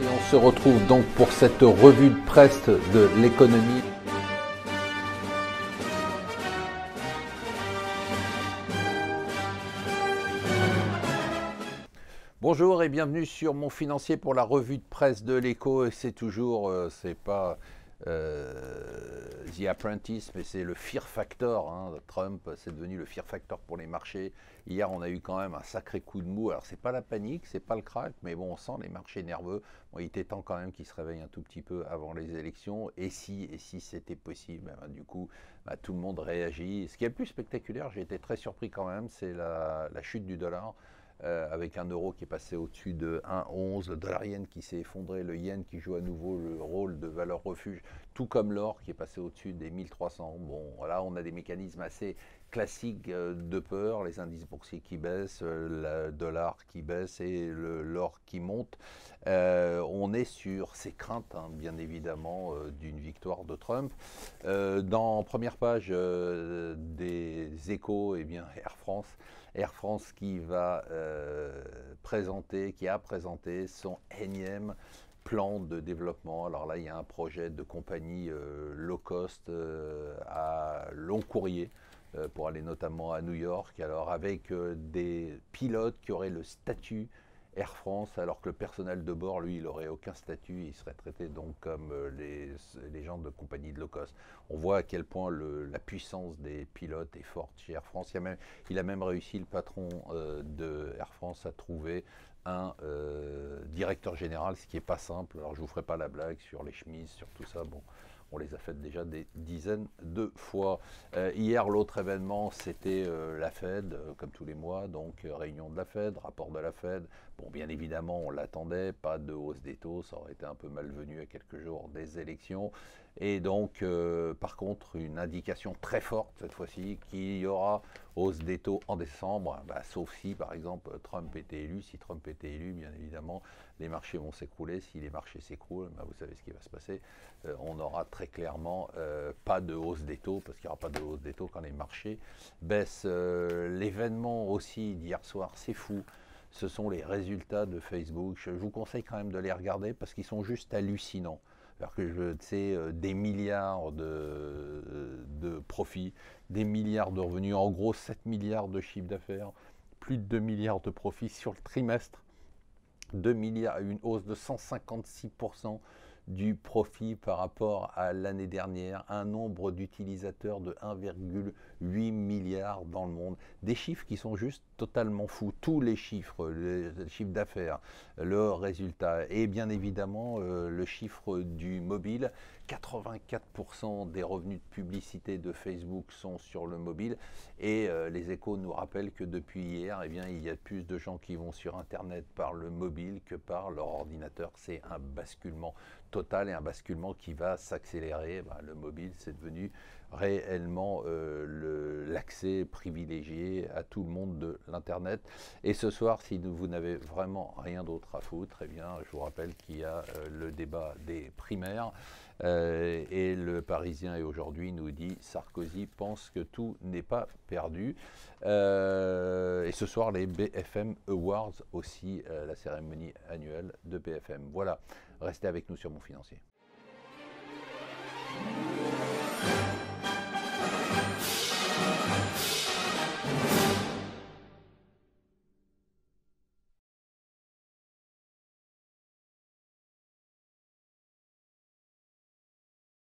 Et on se retrouve donc pour cette revue de presse de l'économie. Bonjour et bienvenue sur Mon Financier pour la revue de presse de l'écho. C'est toujours, c'est pas The Apprentice, mais c'est le Fear Factor. Hein. Trump, c'est devenu le Fear Factor pour les marchés. Hier, on a eu quand même un sacré coup de mou. Alors, c'est pas la panique, c'est pas le crack, mais bon, on sent les marchés nerveux. Bon, il était temps quand même qu'ils se réveillent un tout petit peu avant les élections. Et si c'était possible, du coup, tout le monde réagit. Ce qui est le plus spectaculaire, j'ai été très surpris quand même, c'est la chute du dollar. Avec un euro qui est passé au-dessus de 1,11, le dollar yen qui s'est effondré, le yen qui joue à nouveau le rôle de valeur refuge, tout comme l'or qui est passé au-dessus des 1300. Bon, voilà, on a des mécanismes assez classiques de peur, les indices boursiers qui baissent, le dollar qui baisse et l'or qui monte. On est sur ces craintes, hein, bien évidemment, d'une victoire de Trump. Dans première page des Échos, eh bien, Air France qui va qui a présenté son énième plan de développement. Alors là, il y a un projet de compagnie low cost à long courrier pour aller notamment à New York. Alors avec des pilotes qui auraient le statut Air France, alors que le personnel de bord, lui, il n'aurait aucun statut, il serait traité donc comme les gens de compagnie de low cost. On voit à quel point la puissance des pilotes est forte chez Air France. Il a même réussi, le patron de Air France, à trouver un directeur général, ce qui n'est pas simple. Alors je ne vous ferai pas la blague sur les chemises, sur tout ça. Bon, on les a faites déjà des dizaines de fois. Hier, l'autre événement, c'était la Fed, comme tous les mois, donc réunion de la Fed, rapport de la Fed. Bon, bien évidemment, on l'attendait, pas de hausse des taux, ça aurait été un peu malvenu à quelques jours des élections. Et donc, par contre, une indication très forte cette fois-ci qu'il y aura hausse des taux en décembre, sauf si, par exemple, Trump était élu. Si Trump était élu, bien évidemment, les marchés vont s'écrouler. Si les marchés s'écroulent, vous savez ce qui va se passer. On n'aura très clairement pas de hausse des taux, parce qu'il n'y aura pas de hausse des taux quand les marchés baissent. L'événement aussi d'hier soir, c'est fou. Ce sont les résultats de Facebook. Je vous conseille quand même de les regarder parce qu'ils sont juste hallucinants. Alors que c'est des milliards de profits, des milliards de revenus, en gros 7 milliards de chiffre d'affaires, plus de 2 milliards de profits sur le trimestre, 2 milliards, une hausse de 156% du profit par rapport à l'année dernière, un nombre d'utilisateurs de 1,8 milliard dans le monde. Des chiffres qui sont juste totalement fous. Tous les chiffres, le chiffre d'affaires, le résultat et bien évidemment le chiffre du mobile. 84% des revenus de publicité de Facebook sont sur le mobile et les Échos nous rappellent que depuis hier, eh bien, il y a plus de gens qui vont sur Internet par le mobile que par leur ordinateur. C'est un basculement total et un basculement qui va s'accélérer. Le mobile, c'est devenu réellement l'accès privilégié à tout le monde de l'Internet. Et ce soir, si vous n'avez vraiment rien d'autre à foutre, eh bien, je vous rappelle qu'il y a le débat des primaires. Et le Parisien et aujourd'hui nous dit Sarkozy pense que tout n'est pas perdu. Et ce soir, les BFM Awards aussi, la cérémonie annuelle de BFM. Voilà, restez avec nous sur Mon Financier.